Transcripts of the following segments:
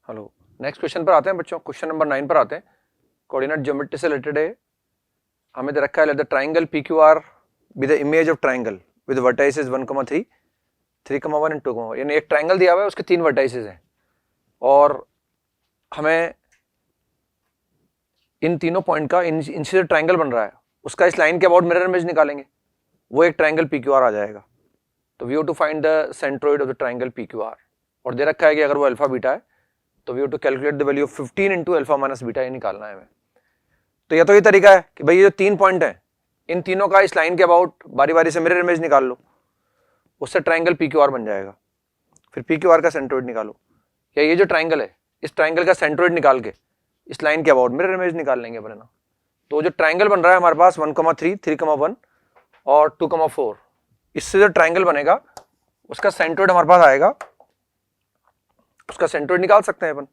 Hello, next question पर आते हैं बच्चों। क्वेश्चन नंबर 9 पर आते हैं। कोऑर्डिनेट ज्योमेट्री से रिलेटेड है। हमें दे रखा है let the triangle PQR be the image of triangle with vertices 1,3, 3,1 and 2,1। यानी एक ट्राइंगल दिया हुआ है, उसके 3 वर्टाइसेस हैं और हमें इन तीनों पॉइंट का इनसे जो ट्राइंगल बन रहा है उसका इस लाइन के अबाउट मिरर इमेज निकालेंगे, वो एक ट्राइंगल PQR आ जाएगा। तो we have to find the centroid of the triangle PQR और दे रखा है कि अगर वो अल्फा बीटा है तो we have to calculate the value of 15 into alpha minus beta, ये निकालना है हमें। तो ये तरीका है कि भाई ये जो 3 पॉइंट है इन तीनों का इस लाइन के अबाउट बारी बारी से मिरर इमेज निकाल लो, उससे ट्राइंगल PQR बन जाएगा। फिर PQR का सेंट्रोइड निकालो, या ये जो ट्राइंगल है इस ट्राइंगल का सेंट्रोइड निकाल के इस लाइन के अबाउट मिरर इमेज निकाल लेंगे अपने ना। तो जो ट्राइंगल बन रहा है हमारे पास 1,3, 3,1 और 2,4, इससे जो ट्राइंगल बनेगा उसका सेंट्रोइड हमारे पास आएगा, उसका सेंट्रोइड निकाल सकते हैं अपन।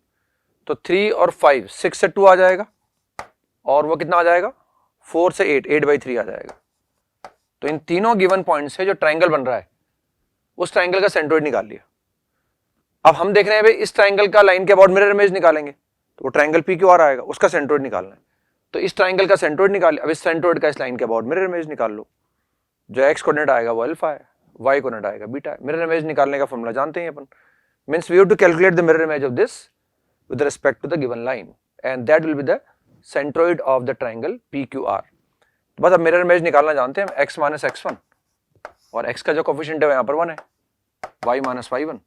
तो 3 और 5, 6 से 2 आ जाएगा और वो कितना आ जाएगा 4 से 8, 8/3 आ जाएगा। तो इन तीनों गिवन पॉइंट से जो ट्राइंगल बन रहा है उस ट्राइंगल का सेंट्रोइड निकाल लिया। अब हम देख रहे हैं भाई इस ट्राइंगल का लाइन के अबाउट मिरर इमेज निकालेंगे तो वो ट्राइंगल PQR आएगा, उसका सेंट्रोइड निकालना है। तो इस ट्राइंगल का सेंट्रोइड निकाल, अब इस सेंट्रोइड का इस लाइन के अबाउट मिरर इमेज निकाल लो। जो एक्स कोऑर्डिनेट आएगा वो अल्फा है, वाई कोऑर्डिनेट आएगा बीटा है। मिरर इमेज निकालने का फॉर्मूला जानते हैं अपन, means we have to calculate the mirror image of this with respect to the given line and that will be the centroid of the triangle PQR। बस अब mirror image निकालना जानते हैं हम, x माइनस x1 और x का जो coefficient है यहाँ पर 1 है, y माइनस y1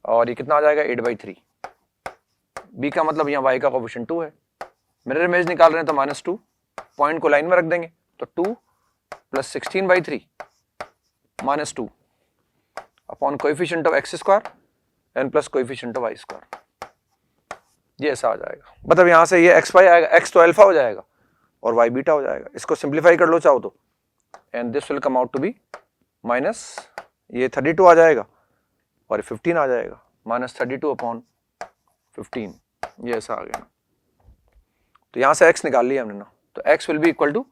और ये कितना आ जाएगा 8/3। b का मतलब यहाँ y का कोफिशिएंट 2 है। मिरर इमेज निकाल रहे हैं तो -2, पॉइंट को लाइन में रख देंगे तो 2 plus 16/3 -2 upon coefficient of x² and plus coefficient of y²। ये ऐसा आ जाएगा। मतलब यहाँ से ये x y आएगा, x तो अल्फा हो जाएगा और y बीटा हो जाएगा। इसको सिंप्लीफाई कर लो चाहो तो, and this will come out to be minus ये 32 आ जाएगा और 15 आ जाएगा, -32 अपॉन 15। ये ऐसा आ गया। तो यहाँ से x निकाल लिया हमने ना, तो x will be equal to,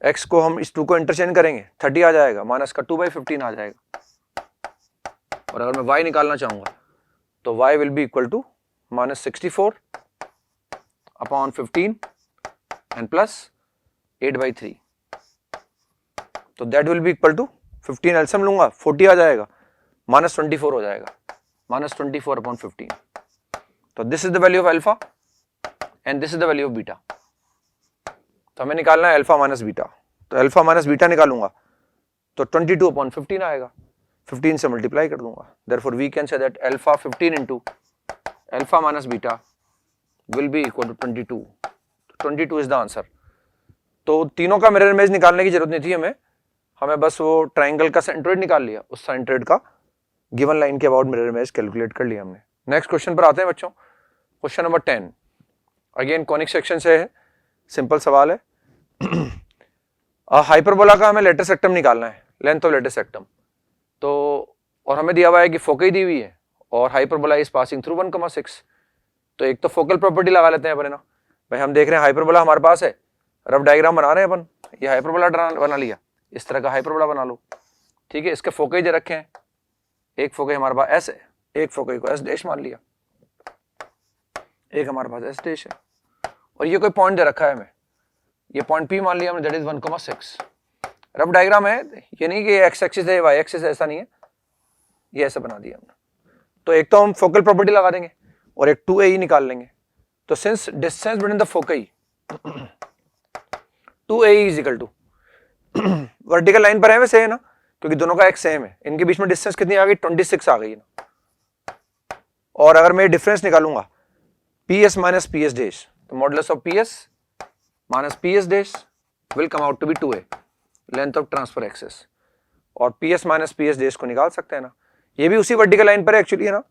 x को हम इस 2 को इंटरचेंज करेंगे, 30 आ जाएगा, माइनस का 2/15 आ जाएगा। और अगर मैं y निकालना चाहूंगा तो y will be equal to -64 upon 15 and plus 8/3। तो that will be equal to 15 LCM लूंगा 40 आ जाएगा, -24 हो जाएगा, -24 अपॉन 15। तो this is the value of alpha and this is the value of beta. तो हमें निकालना है अल्फा माइनस बीटा। तो अल्फा माइनस बीटा निकालूंगा तो 22 अपॉन 15 आएगा, 15 से मल्टीप्लाई कर दूंगा। Therefore we can say that alpha 15 into alpha minus beta will be equal to 22। 22 is the answer. तो तीनों का मिरर इमेज निकालने की जरूरत नहीं थी हमें बस वो ट्राइंगल का सेंट्रोइड निकाल लिया, उस सेंट्रोइड का गिवन लाइन के अबाउट मिरर इमेज कैलकुलेट कर लिया हमने। नेक्स्ट क्वेश्चन पर आते हैं बच्चों। Question number 10 again conic section से है, सिंपल सवाल है। हाइपरबोला का हमें लेटर सेक्टम निकालना है, लेंथ ऑफ लेटर सेक्टम। तो और हमें दिया हुआ है कि फोकई दी हुई है और हाइपरबोला इज पासिंग थ्रू 1,6। तो एक तो फोकल प्रॉपर्टी लगा लेते हैं अपने ना। भाई हम देख रहे हैं हाइपरबोला हमारे पास है, रफ डायग्राम बना रहे हैं अपन, ये हाइपरबोला बना लिया, इस तरह का हाइपरबोला बना लो, ठीक है। इसके फोकई दे रखे हैं, एक फोकई हमारे पास एस है, एक फोकई को एस डैश मान लिया, एक हमारे पास एस डैश है और ये कोई पॉइंट दे रखा है हमें, ये पॉइंट P मान लिया हमने, दैट इज 1,6। रफ डायग्राम है, ये नहीं कि एक्स एक्सिस है वाई एक्सिस है, ऐसा नहीं है, ये ऐसा बना दिया हमने। तो एक तो हम फोकल प्रॉपर्टी लगा देंगे और एक 2AE निकाल लेंगे। तो since distance between the foci 2AE is equal to, vertical line पर है वैसे है ना, क्योंकि दोनों का एक्स सेम है, इनके बीच में डिस्टेंस कितनी आ गई 26 आ गई ना। और अगर मैं डिफरेंस निकालूंगा PS माइनस PS डैश, तो modulus of PS minus PS dash will come out to be 2A, length of transverse axis. और PS माइनस PS डैश को निकाल सकते हैं ना, ये भी उसी वर्टिकल लाइन पर है एक्चुअली है ना।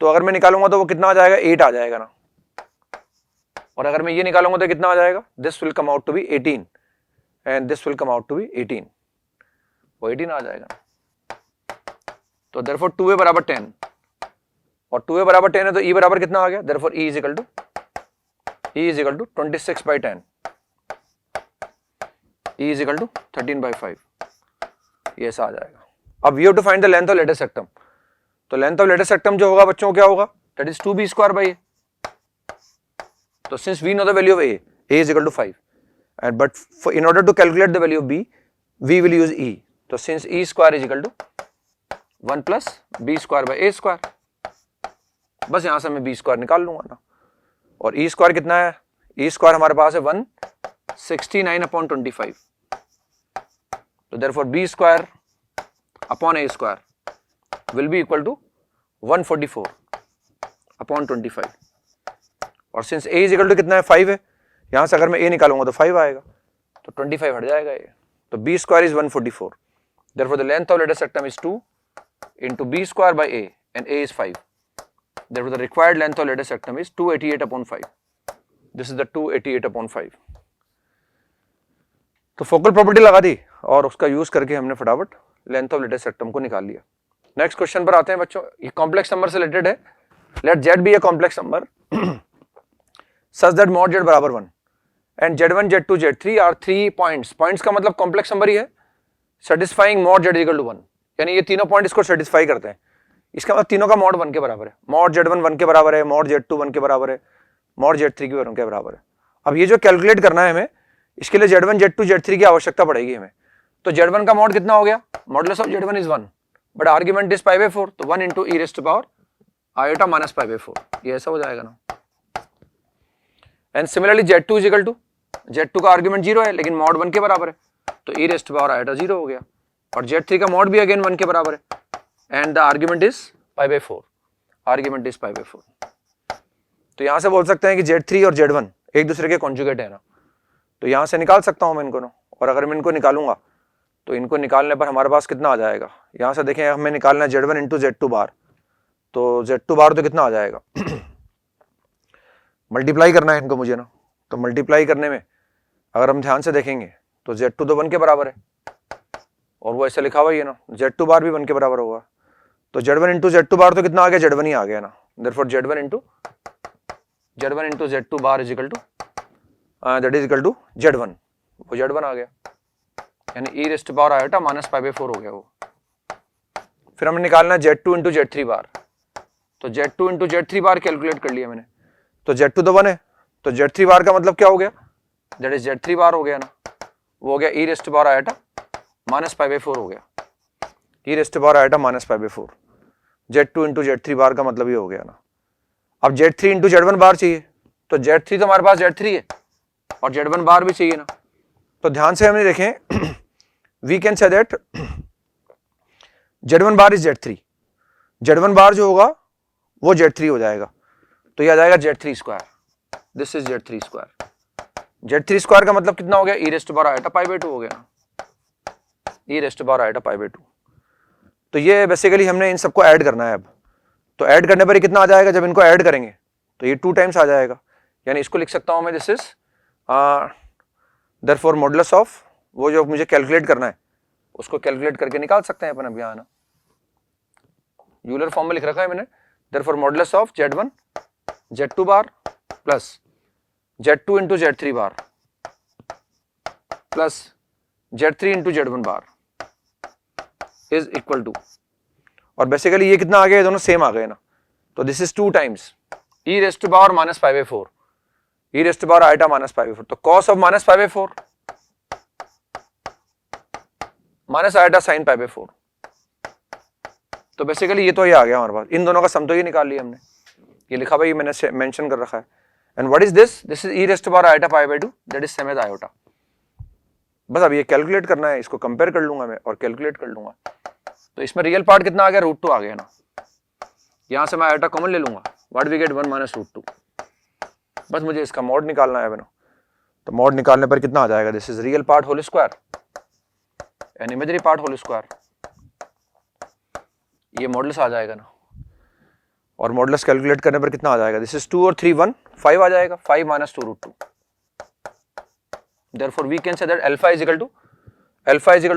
तो अगर मैं निकालूंगा तो वो कितना आ जाएगा 8 आ जाएगा ना, और अगर मैं ये निकालूंगा तो कितना आ जाएगा, this will come out to be 18 and this will come out to be 18, वो 18 आ जाएगा। तो देयरफॉर 2A बराबर 10 और 2A बराबर 10 है तो E बराबर कितना आ गया, therefore E is equal to 26/10, E is equal to 13/5, ये ऐसा आ जाएगा। अब we have to find the length of latus rectum. तो लेंथ ऑफ लेटर सेक्टम जो होगा बच्चों क्या होगा, that is 2b square by a. So since we know the value of a is equal to 5, and but in order to calculate the value of b, we will use e. So since e square is equal to 1 plus b square by a square, बस यहाँ से मैं b square निकाल लूंगा ना, और e square कितना है, e square हमारे पास है 169/25. तो therefore b square upon a square will be equal to 144/25. और since a is equal to कितना है 5 है, यहाँ से अगर मैं a निकालूंगा तो 5 आएगा, तो 25 हट जाएगा ये, तो b square is 144. Therefore the length of lattice rectum is 2 into b square by a, and a is 5. Therefore the required length of lattice rectum is 288/5. This is the 288/5. तो फोकल प्रॉपर्टी लगा दी और उसका use करके हमने फटाफट length of lattice rectum को निकाल लिया. नेक्स्ट क्वेश्चन पर आते हैं बच्चों, ये कॉम्प्लेक्स नंबर से रिलेटेड है. Let z be a complex number such that mod z बराबर 1 and z1 z2 z3 are 3 points. Points का मतलब कॉम्प्लेक्स नंबर ही है, satisfying mod z equal to 1, यानी ये तीनों पॉइंट इसको सेटिस्फाई करते हैं. इसका मतलब तीनों का mod 1 के बराबर है, mod z1 1 के बराबर है, mod z2 1 के बराबर है, mod z3 के 1 के बराबर है. अब ये जो कैलकुलेट करना है हमें, इसके लिए z1 z2 z3 की आवश्यकता पड़ेगी हमें. तो z1 का mod कितना हो गया, modulus of z1 is 1 but argument is π/4, तो 1 into e raised to power iota minus π/4, ये ऐसा हो जाएगा ना. And similarly z2 is equal to, z2 का आर्ग्यूमेंट 0 है लेकिन mod 1 के बराबर है, तो e raised to power iota 0 हो गया. और z3 का mod भी अगेन 1 के बराबर है and the argument is π/4, argument is π/4. तो यहां से बोल सकते हैं कि z3 और z1 एक दूसरे के कॉन्जुगेट है ना, तो यहां से निकाल सकता हूं मैं इनको ना. और अगर मैं इनको निकालूंगा तो इनको निकालने पर हमारे पास कितना आ जाएगा, यहां से देखें हमें निकालना है z1 into z2 बार, तो z2 बार तो कितना आ जाएगा मल्टीप्लाई करना है इनको मुझे ना. तो मल्टीप्लाई करने में अगर हम ध्यान से देखेंगे तो z2 तो 1 के बराबर है और वो ऐसे लिखा हुआ ही है ना, z2 बार भी 1 के बराबर होगा, तो z1 into z2 बार तो कितना आ गया, z1 ही आ गया ना. therefore z1 into z2 bar is equal to that is equal to z1, वो z1 आ गया, यानी e raised to power iota minus π/4 हो गया वो. फिर हमने निकालना z2 into z3 बार, तो z2 into z3 बार कैलकुलेट कर लिया मैंने, तो z2 तो 1 है, तो z3 बार का मतलब क्या हो गया, दैट इज z3 बार हो गया ना, वो हो गया e raised to power iota minus π/4 हो गया, e raised to power iota minus π/4. z2 into z3 बार का मतलब ये हो गया ना. अब z3 into z1 बार चाहिए, तो z3 तो हमारे पास z3 है और z1 बार भी चाहिए ना. तो ध्यान से हमने देखें we can say that z1 bar is z3, z1 bar जो होगा वो z3 हो जाएगा, तो ये आ जाएगा z3 square, this is z3 square. z3 square का मतलब कितना हो गया, e raised to power iota π/2 हो गया ना, e raised to power iota π/2. तो ये बेसिकली हमने इन सबको ऐड करना है अब, तो ऐड करने पर कितना आ जाएगा, जब इनको ऐड करेंगे तो ये 2 टाइम्स आ जाएगा, यानी इसको लिख सकता हूं मैं, this is therefore modulus of, वो जो मुझे कैलकुलेट करना है उसको कैलकुलेट करके निकाल सकते हैं अपन. अब यहाँ ना यूलर फॉर्म में लिख रखा है मैंने, therefore modulus of z1 z2 bar plus z2 into z3 bar plus z3 into z1 bar is equal to, और बेसिकली ये कितना आ गया, दोनों सेम आ गए ना, तो this is 2 times e raised to power minus π/4, e raised to power iota minus π/4, तो cos of minus π/4 minus iota sine π/4. तो बेसिकली ये तो ये आ गया हमारे पास, इन दोनों का सम तो ये निकाल लिया हमने, ये लिखा भाई मैंने मेंशन कर रखा है. And what is this, this is e raised to power iota π/2, that is same as iota. बस अब ये कैलकुलेट करना है, इसको कंपेयर कर लूंगा मैं और कैलकुलेट कर लूंगा. तो इसमें रियल पार्ट कितना आ गया, √2 आ गया ना, यहां से मैं आयोटा कॉमन ले लूंगा, व्हाट वी गेट 1 minus √2. बस मुझे इसका मॉड निकालना है बनो, तो मॉड निकालने पर कितना आ जाएगा, this is real part whole square and imaginary part whole square, ये मॉडुलस आ जाएगा ना, और मॉडुलस कैलकुलेट करने पर कितना आ जाएगा, दिस इज 2 और 3 1 5 आ जाएगा, 5 minus 2 √2. therefore we can say that alpha is equal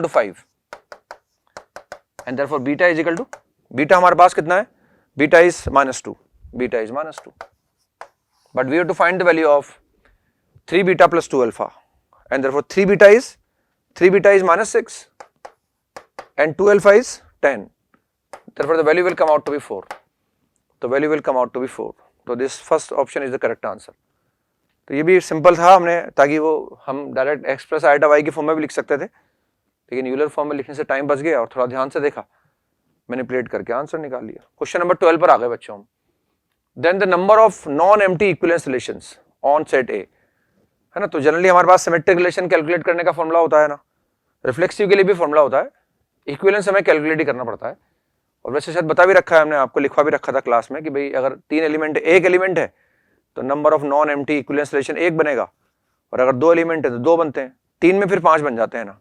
to 5 and therefore beta is equal to, beta हमारे पास कितना है, beta is -2, beta is -2, but we have to find the value of 3 beta plus 2 alpha and therefore 3 beta is -6 and 2 alpha is 10, therefore the value will come out to be 4. तो value will come out to be 4। तो this first option is the correct answer. तो ये भी simple था हमने, ताकि वो हम direct x plus iota y की फॉर्म में भी लिख सकते थे, लेकिन यूलर फॉर्म में लिखने से टाइम बच गया और थोड़ा ध्यान से देखा, मैनिपुलेट करके आंसर निकाल लिया। क्वेश्चन नंबर 12 पर आ गए बच्चों। Then the number of non empty equivalence relations on set A, है ना। तो जनरली हमारे पास सिमेट्रिक रिलेशन कैलकुलेट करने का फॉर्मूला होता है ना, रिफ्लेक्सिव के लिए भी फॉर्मूला होता है, इक्विवेलेंस हमें कैलकुलेट ही करना पड़ता है। और वैसे शायद बता भी रखा है हमने, आपको लिखवा भी रखा था क्लास में कि भाई अगर 3 एलिमेंट है, एक एलिमेंट है तो number of non empty equivalence relation 1 बनेगा, और अगर 2 एलिमेंट है तो 2 बनते हैं, 3 में फिर 5 बन जाते हैं ना।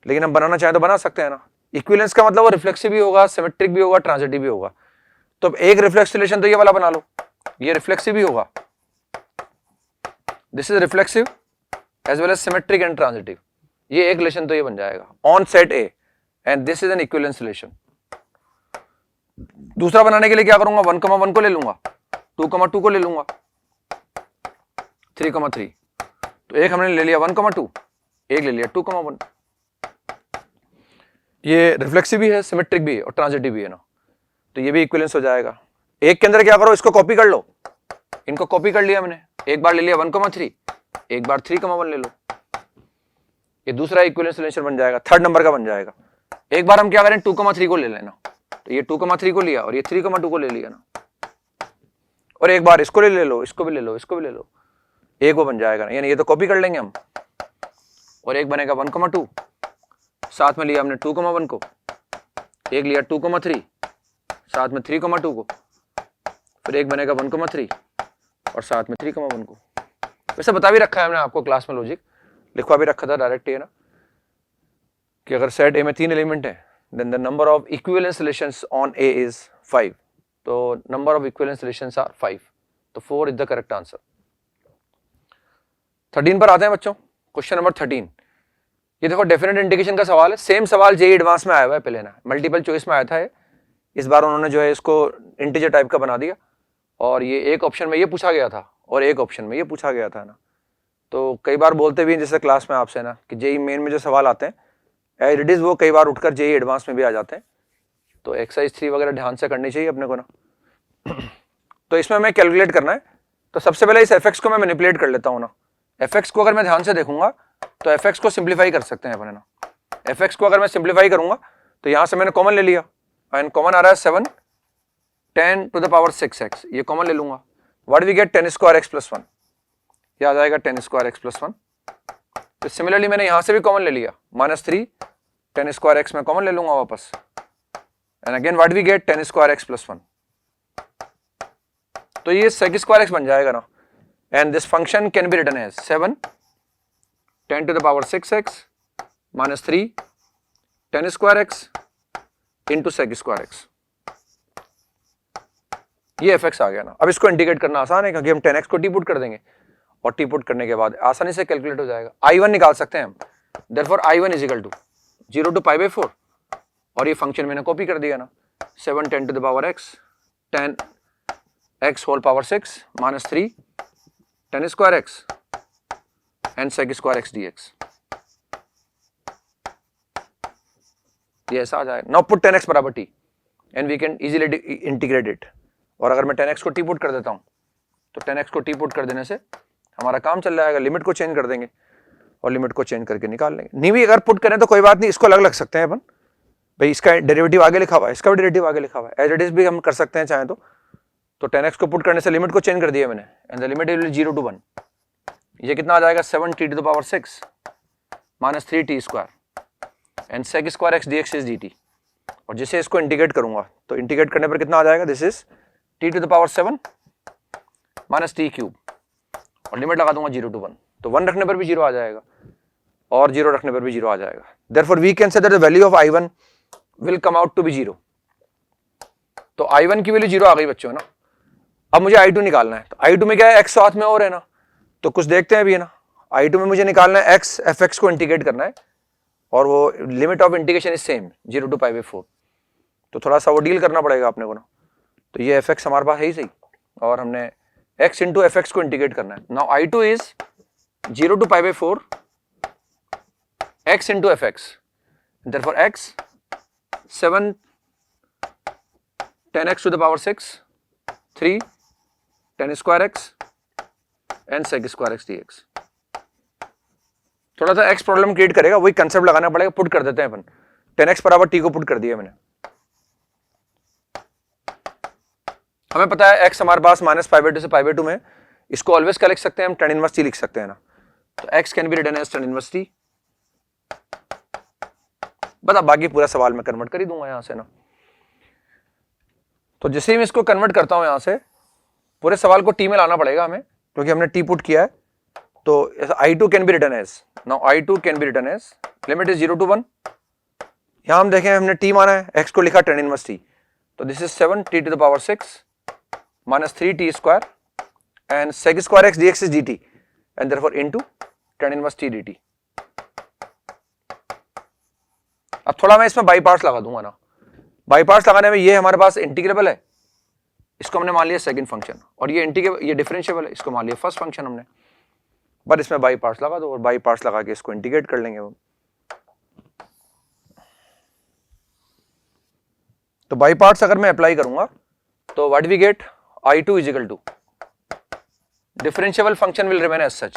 लेकिन हम बनाना चाहें तो बना सकते हैं ना। इक्विवेलेंस का मतलब वो रिफ्लेक्सिव भी होगा, सिमेट्रिक भी होगा, ट्रांजिटिव भी होगा। तो अब एक रिफ्लेक्स रिलेशन तो ये वाला बना लो, ये रिफ्लेक्सिव भी होगा, this is reflexive as well as symmetric and transitive. ये एक रिलेशन तो ये बन जाएगा on set A, and this is an equivalence relation. दूसरा बनाने के लिए क्या करूंगा, 1,1 को ले लूंगा, 2,2 को ले लूंगा, 3,3। तो एक हमने ले लिया 1,2, एक ले लिया 2,1। ये रिफ्लेक्सिव भी है, सिमेट्रिक भी है और ट्रांजिटिव भी है ना, तो ये भी इक्विवेलेंस हो जाएगा। एक के अंदर क्या करो, इसको कॉपी कर लो, इनको कॉपी कर लिया मैंने, एक बार ले लिया 1,3, एक बार 3,1 ले लो, ये दूसरा इक्विवेलेंस रिलेशन बन जाएगा, थर्ड नंबर का बन जाएगा। एक बार हम क्या करें, 2,3 को ले लेना, तो ये 2,3 को लिया और ये 3,2 को ले लिया ना, और एक बार इसको ले लो, इसको भी ले लो, इसको भी ले लो, एक वो बन जाएगा ना, यानी ये तो कॉपी कर लेंगे हम, और एक बनेगा 1,2, साथ में लिया हमने 2,1 को, एक लिया 2,3, साथ में 3,2 को, फिर एक बनेगा 1,3 और साथ में 3,1 को। वैसे बता भी रखा है हमने आपको क्लास में, लॉजिक लिखवा भी रखा था डायरेक्ट, ये ना कि अगर सेट ए में 3 एलिमेंट है, then the number of equivalence relations on A is 5। तो number of equivalence relations are 5, तो 4 इज द करेक्ट आंसर। 13 पर आते हैं बच्चों, क्वेश्चन नंबर 13। ये देखो डेफिनेट इंटीग्रेशन का सवाल है, सेम सवाल जेईई एडवांस में आया हुआ है, पहले ना मल्टीपल चॉइस में आया था, इस बार उन्होंने जो है इसको इंटीजर टाइप का बना दिया, और ये एक ऑप्शन में ये पूछा गया था और एक ऑप्शन में ये पूछा गया था ना। तो कई बार बोलते भी हैं जैसे क्लास में आपसे ना कि जेईई मेन में जो सवाल आते हैं एज इट इज वो कई बार उठकर जेईई एडवांस में भी आ जाते हैं, तो एक्सरसाइज 3 वगैरह ध्यान से करनी चाहिए अपने को ना। तो इसमें हमें कैलकुलेट करना है, तो सबसे पहले इस एफ को मैं मैनिपुलेट कर लेता हूँ ना। एफ को अगर मैं ध्यान से देखूंगा तो एफ को सिंप्लीफाई कर सकते हैं अपने ना। एफ को अगर मैं सिंप्लीफाई करूंगा तो यहां से मैंने कॉमन ले लिया, एंड कॉमन आ रहा है 7 10 टू द पावर 6x, ये कॉमन ले लूंगा। What we get 10 square x plus 1, ये आ जाएगा 10 स्क्वायर x प्लस 1। तो सिमिलरली मैंने यहां से भी कॉमन ले लिया, -3 10 स्क्वायर x में कॉमन ले लूंगा वापस, and again what we get 10 square x plus 1। तो ये sec स्क्वायर x बन जाएगा ना, and this function can be written as 7 10 to the power 6x -3 10 square x into sec square x। ये fx आ गया ना। अब इसको इंटीग्रेट करना आसान है क्योंकि हम 10x को टी पुट कर देंगे, और टी पुट करने के बाद आसानी से कैलकुलेट हो जाएगा। I1 निकाल सकते हैं हम, therefore I1 is equal to 0 to pi by 4, और ये फंक्शन मैंने कॉपी कर दिया ना, 7 10 to the power x 10 x whole power 6 -3 10 square x and sec square x dx। ये ऐसा आ जाएगा। नाउ पुट 10x बराबर t and we can easily integrate it. और अगर मैं 10x को टी पुट कर देता हूं तो 10x को टी पुट कर देने से हमारा काम चल जाएगा, लिमिट को चेंज कर देंगे और लिमिट को चेंज करके निकाल लेंगे। नहीं भी अगर पुट करें तो कोई बात नहीं, इसको अलग लग सकते हैं अपन, भाई इसका डेरिवेटिव आगे लिखा हुआ है, इसका भी डेरिवेटिव आगे लिखा हुआ है, एज इट इज भी हम कर सकते हैं चाहे तो 10x को पुट करने से लिमिट को चेंज कर दिया मैंने, and the limit will 0 to 1। ये कितना आ जाएगा 7t to the power 6 -3t square and sec square x dx is dt। और जिसे इसको इंटीग्रेट करूंगा तो इंटीग्रेट करने पर कितना आ जाएगा, this is t to the power 7 -t cube, और लिमिट लगा दूंगा 0 टू 1, तो 1 रखने पर भी 0 आ जाएगा और 0 रखने पर भी 0 आ जाएगा। Therefore we can say that the value of I1 will come out to be 0। तो I1 की वैल्यू 0 आ गई बच्चों ना। अब मुझे I2 निकालना है, तो I2 में क्या है, x साथ में और है ना, तो कुछ देखते हैं अभी है ना। I2 में मुझे निकालना है x fx को इंटीग्रेट करना है, और वो limit of integration is same 0 to pi by 4, तो थोड़ा सा वो डील करना पड़ेगा अपने को ना। तो ये fx हमारे पास है ही सही, और हमने x इंटू fx को इंटीग्रेट करना है। Now I2 is 0 to pi by 4 x into fx, therefore x 7 10x to the power 6 3 tan square x and sec square x dx। थोड़ा सा x प्रॉब्लम क्रिएट करेगा, वही कंसेप्ट लगाना पड़ेगा, put कर देते हैं अपन। tan x बराबर t को पुट कर दिया मैंने। हमें पता है x हमारे पास -π/2 से π/2 में, इसको ऑलवेज क्या लिख सकते हैं हम, tan इनवर्स t लिख सकते हैं ना। तो x can be written as tan inverse t। बस अब बाकी पूरा सवाल मैं कन्वर्ट कर ही दूंगा यहां से ना। तो जैसे ही मैं इसको कन्वर्ट करता हूं यहां से, पूरे सवाल को t में लाना पड़ेगा हमें, क्योंकि हमने t पुट किया है। तो I2 can be written as, now I2 can be written as limit is 0 to 1। यहां हम देखें हमने t माना है, x को लिखा tan इनवर्स t, तो this is 7 t to the power 6 minus 3t square and sec square x dx is dt and therefore into tan inverse t dt। अब थोड़ा मैं इसमें बाई पार्ट्स लगा दूंगा ना। बाई पार्ट्स लगाने में ये हमारे पास इंटीग्रेबल है, इसको हमने मान लिया सेकंड फंक्शन, और ये डिफरेंशिएबल है, इसको मान लिया फर्स्ट फंक्शन हमने। बट इसमें बाई पार्ट्स लगा दो और बाई पार्ट्स लगा के इसको इंटीग्रेट कर लेंगे हम। तो बाई पार्ट्स अगर मैं अप्लाई करूंगा तो what we get, I2 is equal to differentiable function will remain as such.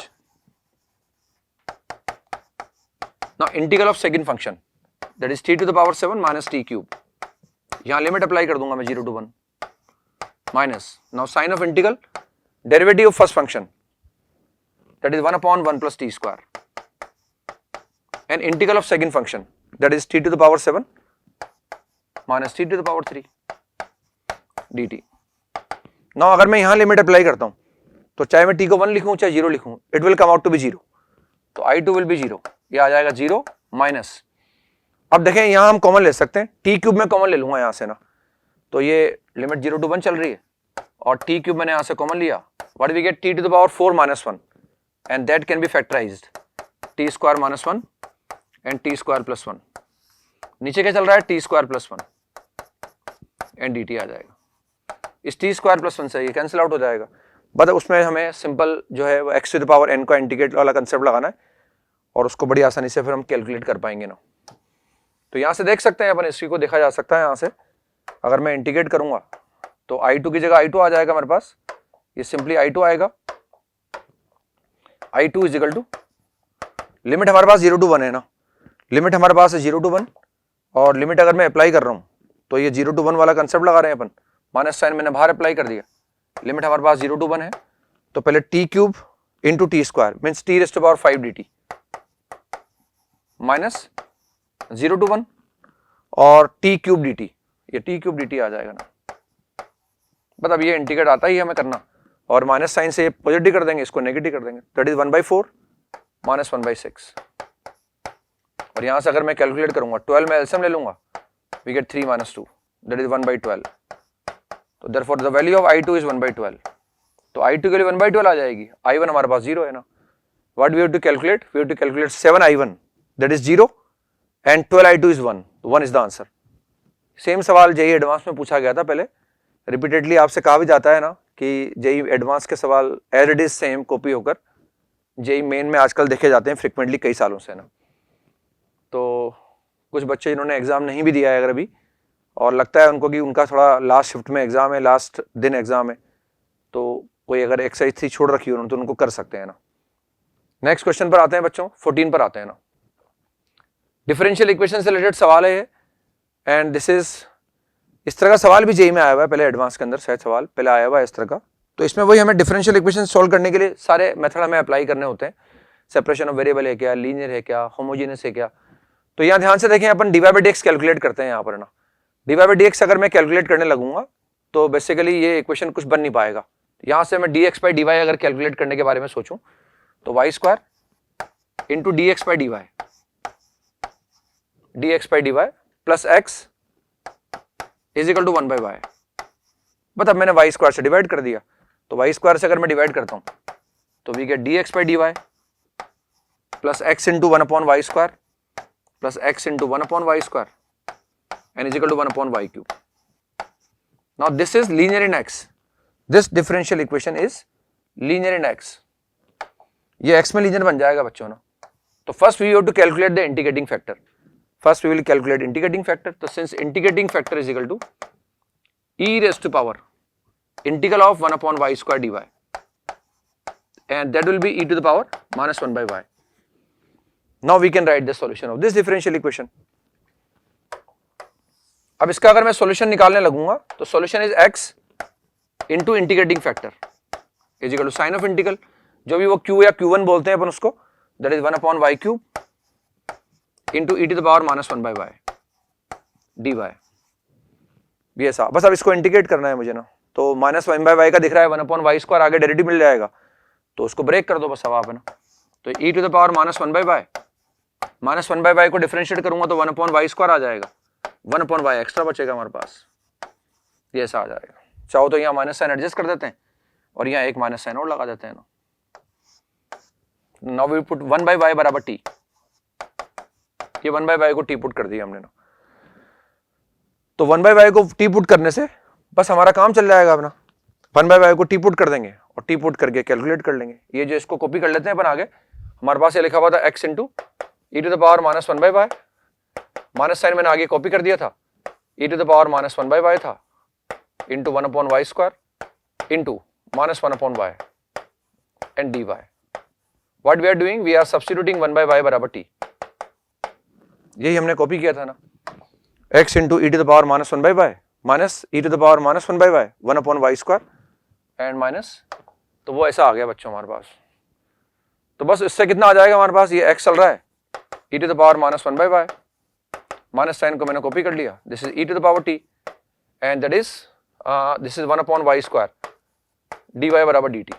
Now integral of second function that is t to the power 7 minus t cube। यहां limit apply कर दूंगा मैं 0 to 1 minus, now sine of integral derivative of first function that is 1/1 plus t square and integral of second function that is t to the power 7 minus t to the power 3 dt। Now अगर मैं यहां limit apply करता हूं तो चाहे मैं t को 1 लिखूं चाहे 0 लिखूं, it will come out to be 0। तो I2 विल बी 0, ये आ जाएगा 0 माइनस। अब देखें यहां हम कॉमन ले सकते हैं, t क्यूब में कॉमन ले लूंगा यहां से ना। तो ये लिमिट 0 to 1 चल रही है और t क्यूब मैंने यहां से कॉमन लिया, what we get, t to the power 4 minus 1 and that can be factorized t square minus 1 and t square plus 1। नीचे क्या चल रहा है, t square plus 1 and dt आ जाएगा। इस t स्क्वायर प्लस 1 से ये कैंसिल आउट हो जाएगा। बट उसमें हमें सिंपल जो है वो x to the power n का इंटीग्रेट वाला कंसेप्ट लगाना है और उसको बड़ी आसानी से फिर हम कैलकुलेट कर पाएंगे ना। तो यहाँ से देख सकते हैं अपन, इसी को देखा जा सकता है यहाँ से, अगर मैं इंटीग्रेट करूंगा तो I2 की जगह I2 आ जाएगा मेरे पास, ये सिंपली I2 आएगा। I2 is equal to, limit हमारे पास 0 to 1 है ना, लिमिट हमारे पास है 0 to 1 और लिमिट अगर मैं अप्लाई कर रहा हूँ तो ये 0 to 1 वाला कंसेप्ट लगा रहे हैं अपन। माइनस साइन मैंने बाहर अप्लाई कर दिया, लिमिट हमारे पास 0 to 1 है, तो पहले t cube into T square means t raise to power 5 dt minus 0 to 1 और t क्यूब dt, ये t क्यूब dt आ जाएगा ना। बट अब ये इंटीग्रेट आता ही हमें करना, और माइनस साइन से ये पॉजिटिव कर देंगे, इसको नेगेटिव कर देंगे, दैट इज 1/4 माइनस 1/6। और यहां से अगर मैं कैलकुलेट करूंगा 12 में एलसीएम ले लूंगा, we get 3 minus 2 that is 1/12। तो therefore the value of I2 is 1/12। तो I2 के लिए 1/12 आ जाएगी, I1 हमारे पास 0 है ना। What we have to calculate, we have to calculate 7I1 that is 0 and 12I2 is 1, 1 is the answer. Same सवाल JEE advance में पूछा गया था पहले, रिपीटेडली आपसे कहा भी जाता है ना कि जेईई एडवांस के सवाल as it is same copy होकर जेईई मेन में आजकल देखे जाते हैं फ्रिक्वेंटली कई सालों से ना। तो कुछ बच्चे जिन्होंने एग्जाम नहीं भी दिया है अगर अभी, और लगता है उनको कि उनका थोड़ा लास्ट शिफ्ट में एग्जाम है, लास्ट दिन एग्जाम है, तो कोई अगर एक्सरसाइज 3 छोड़ रखी हो तो उनको कर सकते हैं ना। नेक्स्ट क्वेश्चन पर आते हैं बच्चों, 14 पर आते हैं ना। डिफरेंशियल इक्वेशन से रिलेटेड सवाल है ये, एंड दिस इज, इस तरह का सवाल भी जेईई में आया हुआ है, पहले एडवांस के अंदर शायद सवाल पहले आया हुआ है इस तरह का। तो इसमें वही हमें डिफरेंशियल इक्वेशन सॉल्व करने के लिए सारे मेथड हमें अप्लाई करने होते हैं। सेपरेशन ऑफ वेरिएबल है क्या, लीनियर है क्या, होमोजेनियस है क्या। तो यहाँ ध्यान से देखें, अपन dy/dx कैलकुलेट करते हैं यहाँ पर ना। dy/dx अगर मैं कैलकुलेट करने लगूंगा तो बेसिकली ये इक्वेशन कुछ बन नहीं पाएगा। यहाँ से मैं dx/dy अगर कैलकुलेट करने के बारे में सोचूं तो y² into dx/dy plus x is equal to 1/y। But अब मैंने y² से डिवाइड कर दिया, तो y² से अगर मैं डिवाइड करता हूं तो we get dx/dy plus x into 1/y² plus x into 1/y² and is equal to 1/y³। Now this is linear in x. This differential equation is linear in x. ये x में linear बन जाएगा बच्चों ना। तो first we have to calculate the integrating factor. First we will calculate integrating factor. तो since integrating factor is equal to e raised to power integral of 1 upon y square dy, and that will be e to the power minus 1 by y. Now we can write the solution of this differential equation. अब इसका अगर मैं solution निकालने लगूंगा तो solution is x into integrating factor is equal to sign of integral, जो भी वो q या q1 बोलते हैं अपन उसको, that is 1 upon y cube into e to the power minus 1 by y dy। ये ऐसा, बस अब इसको इंटीग्रेट करना है मुझे ना, तो माइनस 1 बाय y का दिख रहा है 1 अपॉन y स्क्वायर, आगे डेरिवेटिव मिल जाएगा तो उसको ब्रेक कर दो बस अब आप है ना, तो e to the power minus 1 by y, minus 1 by y को डिफरेंशिएट करूंगा तो 1 अपॉन y स्क्वायर आ जाएगा, 1 अपॉन y एक्स्ट्रा बचेगा हमारे पास, ये ऐसा आ जाएगा। चाहो तो यहाँ माइनस साइन एडजस्ट कर देते हैं और यहाँ एक माइनस साइन और लगा देते हैं ना। Now we put 1 by y बराबर t, ये 1 बाय y को t पुट कर दिया हमने ना, तो 1 बाय y को t पुट करने से बस हमारा काम चल जाएगा अपना, 1 बाय y को t पुट कर देंगे और t पुट करके कैलकुलेट कर लेंगे। ये जो इसको कॉपी कर लेते हैं अपन आगे, हमारे पास ये लिखा हुआ था x into e to the power minus 1 by y, minus sign मैंने आगे कॉपी कर दिया था, e to the power minus 1 by y था into 1 upon y square into minus 1 upon y and dy। What we are doing, we are substituting 1 by y बराबर t, यही हमने copy किया था ना, x into e to the power minus 1 by y minus e to the power minus 1 by y 1 upon y square and minus, तो वो ऐसा आ गया बच्चों हमारे पास। तो बस इससे कितना आ जाएगा हमारे पास, ये x चल रहा है e to the power minus 1 by y, minus sign को मैंने कॉपी कर लिया, this is e to the power t and that is this is 1 upon y square dy बराबर dt,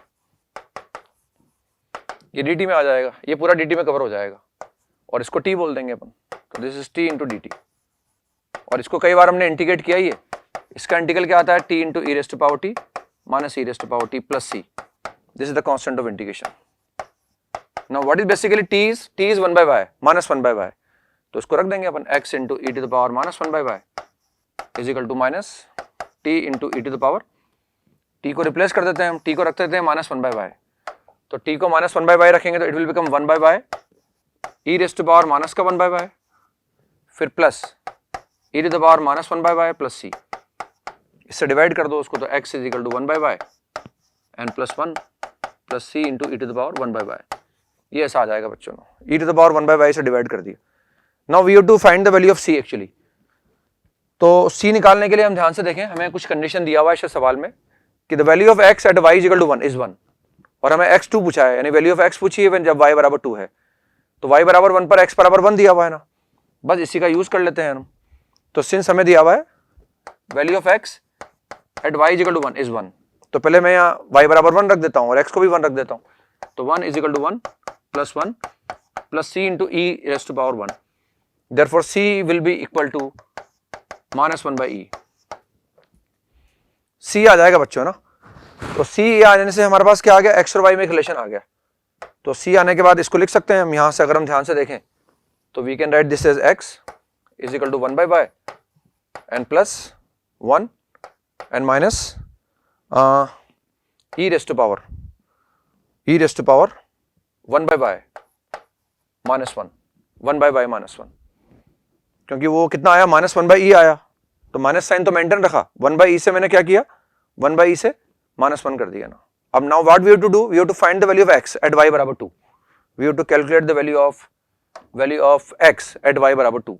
ये dt में आ जाएगा, ये पूरा dt में कवर हो जाएगा और इसको t बोल देंगे अपन, तो this is t into dt। और इसको कई बार हमने इंटीग्रेट किया, ये इसका इंटीग्रल क्या आता है, t into e raised to power t minus e raised to power t plus c, this is the constant of integration. Now what is basically t is 1 by y minus 1 by y, तो इसको रख देंगे अपन x into e to the power minus 1 by y is equal to minus t into e to the power, t को replace कर देते हैं हम, t को रख देते हैं माइनस 1 बाय y, तो t को माइनस 1 बाय y रखेंगे तो it will become 1 by y e raised to power minus का 1 बाय y, फिर plus e to the power minus 1 by y plus c, इससे डिवाइड कर दो उसको, तो x is equal to 1 by y and plus 1 plus c into e to the power 1 by y, ये ऐसा आ जाएगा बच्चों, e to the power 1 by y से डिवाइड कर दिया। Now we have to find the value of c actually, तो c निकालने के लिए हम ध्यान से देखें, हमें कुछ कंडीशन दिया हुआ है इस सवाल में कि the value of x at y is equal to 1 is 1, और हमें x2 पूछा है, यानी वैल्यू ऑफ x पूछी है जब y बराबर 2 है, तो y बराबर 1 पर x बराबर 1 दिया हुआ है ना, बस इसी का यूज कर लेते हैं हम। तो सिंस हमें दिया हुआ है value of x at y is equal to 1 is 1, तो पहले मैं यहाँ y बराबर 1 रख देता हूँ और x को भी 1 रख देता हूँ, तो 1 is equal to 1 plus 1 plus c into e raise to power 1, therefore c will be equal to minus 1 by e, c आ जाएगा बच्चों ना, तो c आ जाने से हमारे पास क्या आ गया, x और y में एक रिलेशन आ गया, तो c आने के बाद इसको लिख सकते हैं हम यहाँ से, अगर हम ध्यान से देखें तो we can write this as x is equal to 1 by y and plus 1 and minus e raise to power 1 by y minus 1 by y minus 1, क्योंकि वो कितना आया माइनस 1 बाई e आया, तो माइनस साइन तो मेंटेन रखा, 1 by e से मैंने क्या किया, 1 बाई e से माइनस 1 कर दिया ना। अब now what we have to do, we have to find the value of x at y बराबर 2, we have to calculate the value of x at y बराबर 2,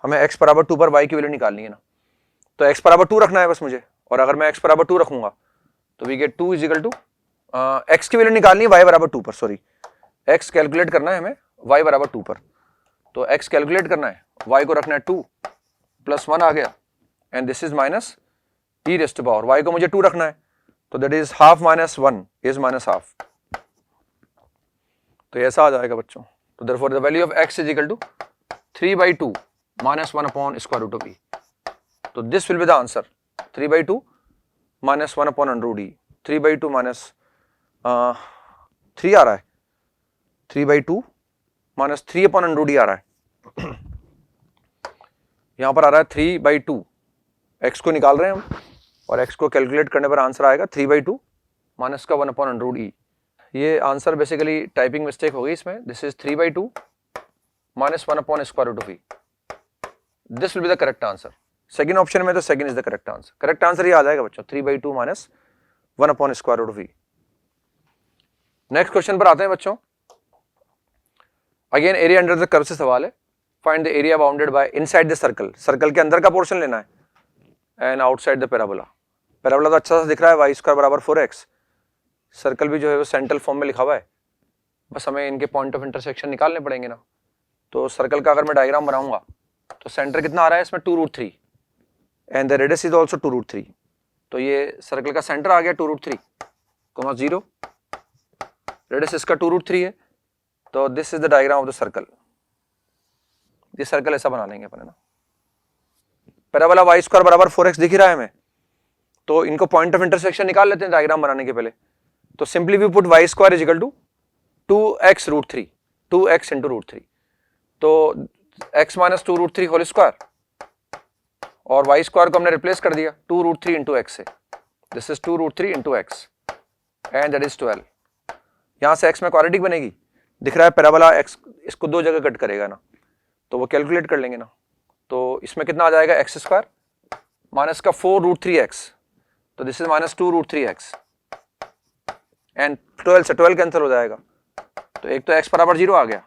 हमें x बराबर 2 पर y की वैल्यू निकालनी है ना, तो x बराबर 2 रखना है बस मुझे, और अगर मैं x बराबर 2 रखूंगा तो we get 2 is equal to x की वैल्यू निकालनी है y बराबर 2 पर, सॉरी x कैलकुलेट करना है हमें y बराबर 2 पर, तो x कैलकुलेट करना है, y को रखना है 2 प्लस 1 आ गया and this is minus e raise to power, y को मुझे 2 रखना है, तो that is half minus 1 is minus half, तो ऐसा आ जाएगा बच्चों। तो therefore the value of x is equal to 3/2 minus 1 upon square root of e, तो this will be the answer, 3/2 minus 1 upon under root e, 3/2 minus 3 आ रहा है, 3/2 minus 3 upon under root e आ रहा है, यहां पर आ रहा है 3/2, x को निकाल रहे हैं हम और x को कैलकुलेट करने पर आंसर आएगा 3/2 माइनस का 1 अपॉन अंडर रूट e, ये आंसर बेसिकली टाइपिंग मिस्टेक हो गई इसमें, this is 3/2 minus 1 upon square root of e, this will be the correct answer. Second option में, तो second is the correct answer. Correct answer ये आ जाएगा बच्चों 3/2 minus 1 upon square root of v। Next question पर आते हैं बच्चों। Again area under the curve से सवाल है। Find the area bounded by inside the circle, circle के अंदर का पोर्शन लेना है, and outside the parabola. Parabola तो अच्छा सा दिख रहा है, वाई स्क्वायर बराबर 4x। सर्कल भी जो है वो सेंट्रल फॉर्म में लिखा हुआ है, बस हमें इनके पॉइंट ऑफ इंटरसेक्शन निकालने पड़ेंगे ना। तो सर्कल का अगर मैं डायग्राम बनाऊंगा तो सेंटर कितना आ रहा है इसमें 2√3 and the radius is also 2√3। तो ये सर्कल का सेंटर आ गया 2√3, 0, रेडियस इसका 2√3 है। तो this is the diagram of the circle. ये सर्कल ऐसा बना लेंगे अपन, है ना। पैराबोला वाई स्क्वायर बराबर 4x दिख ही रहा है हमें, तो इनको पॉइंट ऑफ इंटरसेक्शन निकाल लेते हैं डायग्राम बनाने के पहले। तो simply we put y square is equal to 2x√3, 2x into √3। तो x माइनस 2√3 होल स्क्वायर और वाई स्क्वायर को हमने रिप्लेस कर दिया 2√3 इंटू एक्स से। This is 2√3 into x and that is 12। यहां से x में क्वाड्रेटिक बनेगी, दिख रहा है पैराबोला x इसको दो जगह कट करेगा ना, तो वो कैलकुलेट कर लेंगे ना। तो इसमें कितना आ जाएगा एक्स स्क्वायर माइनस का 4√3x, तो this is minus 2√3x and 12 से 12 कैंसिल हो जाएगा। तो एक तो x बराबर 0 आ गया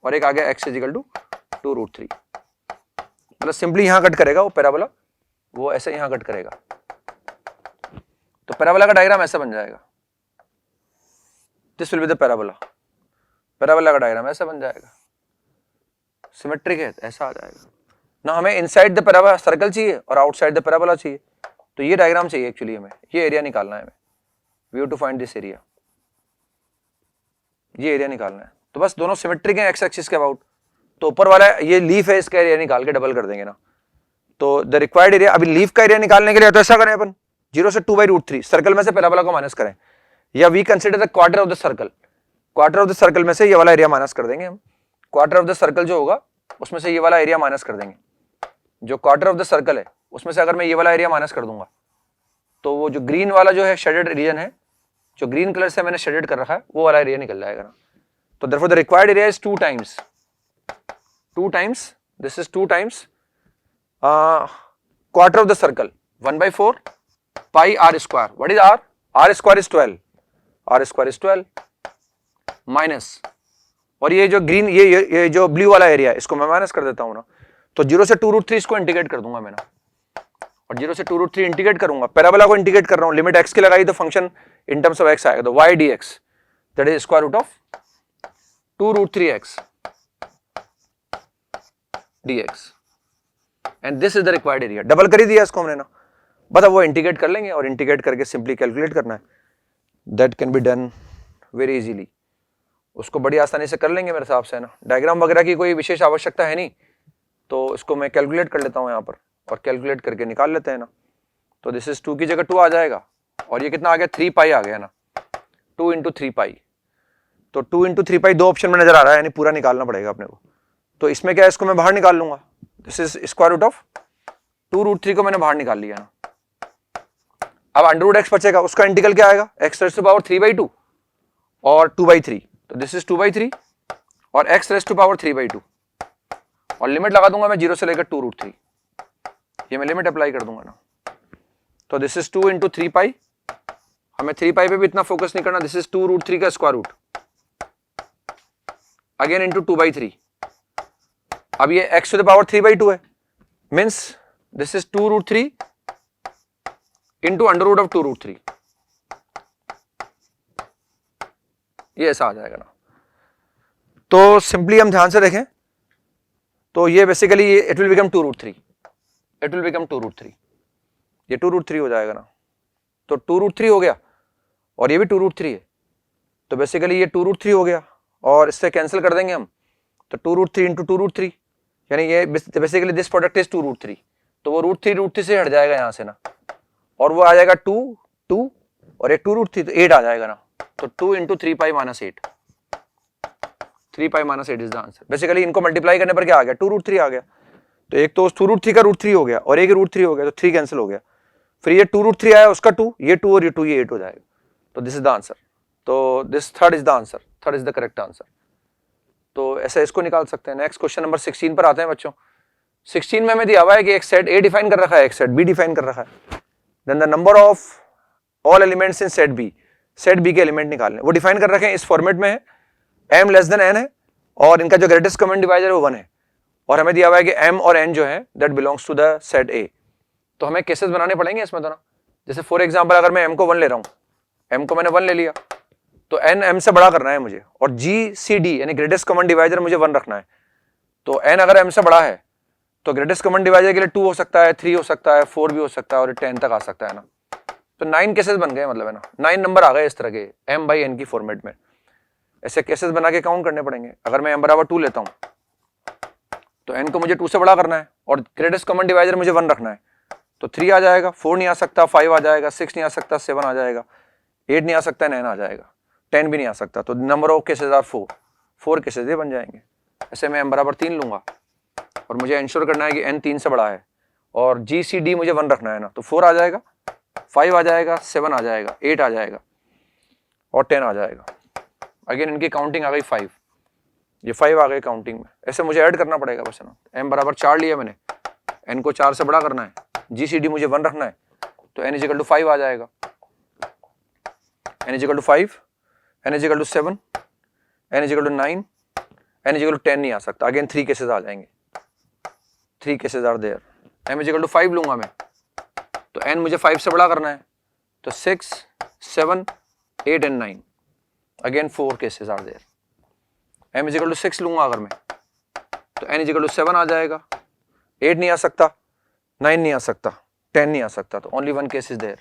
और एक आ गया x इज इक्वल टू 2√3। मतलब सिंपली यहां कट करेगा वो पैराबोला, वो ऐसे यहां कट करेगा। तो पैराबोला का डायग्राम ऐसा बन जाएगा, this will be the parabola. Parabola का डायग्राम ऐसा बन जाएगा, सिमेट्रिक है, ऐसा आ जाएगा ना। हमें इनसाइड द पैराबोला सर्कल चाहिए और आउटसाइड द पैराबोला चाहिए, तो ये डायग्राम चाहिए एक्चुअली हमें, ये एरिया निकालना है हमें। We have to find this area, ये एरिया निकालना है। तो बस दोनों सिमेट्रिक हैं एक्स एक्सिस के अबाउट, तो ऊपर वाला ये लीफ है, इसका एरिया निकाल के डबल कर देंगे ना। तो द रिक्वायर्ड एरिया, अभी लीफ का एरिया निकालने के लिए तो ऐसा करें अपन 0 से 2/√3 सर्कल में से पैराबोला को माइनस करें, या we consider the quarter of the circle. Quarter of the circle में से ये वाला एरिया माइनस कर देंगे हम। क्वार्टर ऑफ द सर्कल जो होगा उसमें से ये वाला एरिया माइनस कर देंगे। जो क्वार्टर ऑफ द सर्कल है उसमें से अगर मैं ये वाला एरिया माइनस कर दूंगा तो वो जो ग्रीन वाला जो है शेडेड रीजन है, जो ग्रीन कलर से मैंने शेडेड कर रखा है, वो वाला एरिया निकल जाएगा ना। तो therefore the required area is 2 times this is 2 times quarter of the circle 1/4 pi r square. What is r? r square is 12, r square is 12 minus, और ये जो ग्रीन ये जो ब्लू वाला एरिया इसको मैं माइनस कर देता हूं ना। तो 0 से 2√3 इसको इंटीग्रेट कर दूंगा मैं ना, और 0 से 2√3 इंटीग्रेट करूंगा, पैराबोला को इंटीग्रेट कर रहा हूं, लिमिट x की लगाई तो function in terms of x आएगा, तो y dx that is square root of 2√3x dx and this is the required area. Double कर ही दिया इसको हमने ना, बस अब वो इंटीग्रेट कर लेंगे और इंटीग्रेट करके सिंपली कैलकुलेट करना है। That can be done very easily, उसको बड़ी आसानी से कर लेंगे मेरे हिसाब से, है ना। डायग्राम वगैरह की कोई विशेष आवश्यकता है नहीं, तो इसको मैं कैलकुलेट कर लेता हूँ यहाँ पर और कैलकुलेट करके निकाल लेते हैं ना। तो दिस इज 2 की जगह 2 आ जाएगा, और ये कितना आ गया 3 पाई आ गया ना, 2 इंटू 3 पाई। तो 2 इंटू 3 पाई दो ऑप्शन में नजर आ रहा है, यानी पूरा निकालना पड़ेगा अपने को। तो इसमें क्या है, इसको मैं बाहर निकाल लूंगा, this is square root of 2√3 को मैंने बाहर निकाल लिया ना। अब √x बचेगा, उसका इंटीग्रल क्या आएगा, x रेज़ टू पावर 3/2 और 2/3, तो दिस इज 2/3 और x रेज़ टू पावर 3/2, और लिमिट लगा दूंगा मैं 0 से लेकर 2√3, ये मैं लिमिट अप्लाई कर दूंगा ना। तो दिस इज 2 इंटू 3 पाई, हमें 3 पाई पे भी इतना फोकस नहीं करना, दिस इज 2√3 का स्क्वायर रूट अगेन इंटू 2/3। अब ये x टू द पावर 3/2 है, means this is 2√3 into under root of 2√3, ये ऐसा आ जाएगा ना। तो सिंपली हम ध्यान से देखें तो ये basically it will become 2√3, it will become 2√3, ये 2√3 हो जाएगा ना। तो 2√3 हो गया और ये भी 2√3 है, तो बेसिकली ये 2√3 हो गया और इससे कैंसिल कर देंगे हम, तो 2√3 इंटू 2√3, यानी ये बेसिकली दिस प्रोडक्ट इज 2√3, तो वो √3 से हट जाएगा यहाँ से ना, और वो आ जाएगा 2 और एक 2√3, तो 8 आ जाएगा ना। तो 2 into 3 pi minus 8, 3 pi minus 8 is the answer. Basically इनको मल्टीप्लाई करने पर क्या आ गया, 2√3 आ गया। तो एक तो 2√3 का √3 हो गया और एक √3 हो गया, तो 3 कैंसिल हो गया, फिर ये 2√3 आया उसका 2, ये 2 और ये 2, ये 8 हो जाएगा। तो दिस इज द आंसर, तो this third is the answer, third is the correct answer. तो ऐसे इसको निकाल सकते हैं। नेक्स्ट क्वेश्चन नंबर 16 पर आते हैं बच्चों। 16 में हमें दिया हुआ है कि एक सेट ए डिफाइन कर रखा है, एक सेट बी डिफाइन कर रखा है। Then the number of all elements in set B, set B के एलिमेंट निकालने, वो डिफाइन कर रखे हैं इस फॉर्मेट में है, m लेस देन n है और इनका जो ग्रेटेस्ट कॉमन डिवाइजर है वो 1 है, और हमें दिया हुआ है कि m और n जो है that belongs to the set A। तो हमें केसेस बनाने पड़ेंगे इसमें तो ना, जैसे फॉर एग्जांपल अगर मैं m को 1 ले रहा हूं, m को मैंने 1 ले लिया तो n m से बड़ा करना है मुझे, और GCD यानी ग्रेटेस्ट कॉमन डिवाइजर मुझे 1 रखना है। तो n अगर m से बड़ा है तो ग्रेटेस्ट कॉमन डिवाइजर के लिए 2 हो सकता है, 3 हो सकता है, 4 भी हो सकता है और 10 तक आ सकता है ना। तो 9 केसेस बन गए, मतलब है ना 9 नंबर आ गए इस तरह के m बाई n की फॉर्मेट में। ऐसे केसेस बना के काउंट करने पड़ेंगे। अगर मैं m बराबर 2 लेता हूं तो n को मुझे 2 से बड़ा करना है और ग्रेटेस्ट कॉमन डिवाइजर मुझे 1 रखना है, तो 3 आ जाएगा, 4 नहीं आ सकता, 5 आ जाएगा, 6 नहीं आ सकता, 7 आ जाएगा, 8 नहीं आ सकता, 9 आ जाएगा, 10 भी नहीं आ सकता। तो number of cases are 4 cases ये बन जाएंगे। ऐसे मैं m बराबर 3 लूंगा और मुझे इंश्योर करना है कि n 3 से बड़ा है और GCD मुझे 1 रखना है ना, तो 4 आ जाएगा, 5 आ जाएगा, 7 आ जाएगा, 8 आ जाएगा और 10 आ जाएगा। अगेन इनकी काउंटिंग आ गई 5, ये 5 आ गए काउंटिंग में। ऐसे मुझे ऐड करना पड़ेगा बस ना। m बराबर 4 लिया मैंने, n को 4 से बड़ा करना है, GCD मुझे 1 रखना है, तो n इक्वल टू 5 आ जाएगा, n equal to 5, n equal to 7, n equal to 9, n equal to 10 नहीं आ सकता। अगेन 3 केसेस आ जाएंगे, 3 cases are there. m equal to 5 लूंगा मैं तो n मुझे 5 से बड़ा करना है, तो 6, 7, 8 and 9, again 4 cases are there. m equal to 6 लूंगा अगर मैं तो n इक्वल टू 7 आ जाएगा, 8 नहीं आ सकता, 9 नहीं आ सकता, 10 नहीं आ सकता, तो only 1 case is there.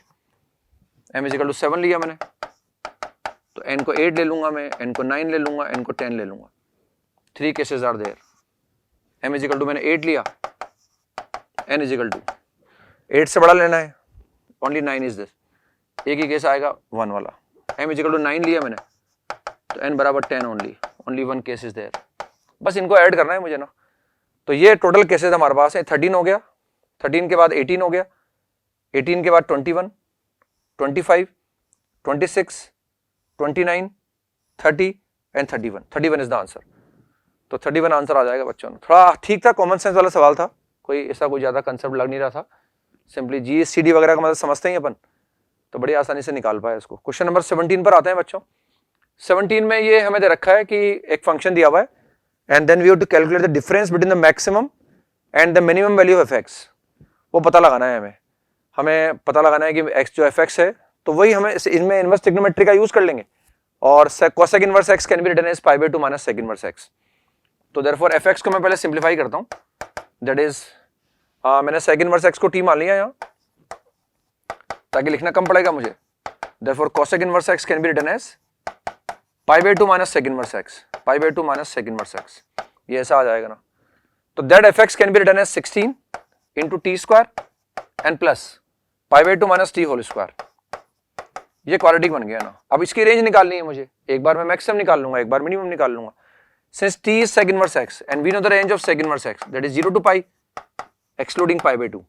m equal to 7 लिया मैंने तो n को 8 ले लूंगा मैं, n को 9 ले लूंगा, n को 10 ले लूंगा, 3 cases are there. m equal to मैंने 8 लिया, n इक्वल टू 8 से बड़ा लेना है, ओनली 9 इज दिस, एक ही केस आएगा 1 वाला। m इक्वल टू 9 लिया मैंने तो n बराबर 10 ओनली 1 केस इज देयर। बस इनको ऐड करना है मुझे ना। तो ये टोटल केसेस हमारे पास है, 13 हो गया, 13 के बाद 18 हो गया, 18 के बाद 21, 25, 26, 29, 30 एंड 31 इज द आंसर। तो 31 आंसर आ जाएगा बच्चों। थोड़ा ठीक था, कॉमन सेंस वाला सवाल था, कोई ऐसा कोई ज्यादा कंसेप्ट लग नहीं रहा था, सिंपली GCD वगैरह का मतलब समझते ही अपन, तो बड़ी आसानी से निकाल पाए इसको। क्वेश्चन नंबर 17 पर आते हैं बच्चों। 17 में ये हमें दे रखा है कि एक फंक्शन दिया हुआ है and then we have to calculate the difference between the maximum and the minimum value of fx। वो पता लगाना है हमें पता लगाना है कि x जो fx है, तो वही हमें इनमें इनवर्स ट्रिग्नोमेट्री का यूज कर लेंगे और cosec inverse x can be written as π/2 minus sec inverse x। तो देयरफॉर fx को मैं पहले सिंप्लीफाई करता हूं, दैट इज मैंने sec इनवर्स x को t मान लिया यहां ताकि लिखना कम पड़ेगा मुझे। Therefore cosec inverse x can be written as π/2 minus sec inverse x, π/2 minus sec inverse x, ये ऐसा आ जाएगा ना। तो that fx can be written as 16 into T square and plus π/2 minus T whole square. ये quadratic बन गया ना। अब इसकी रेंज निकालनी है मुझे, एक बार मैं मैक्सिमम निकाल लूंगा, एक बार मिनिमम निकाल लूंगा। Since t is sec inverse x and we know the range of sec inverse x, that is 0 to pi excluding π/2,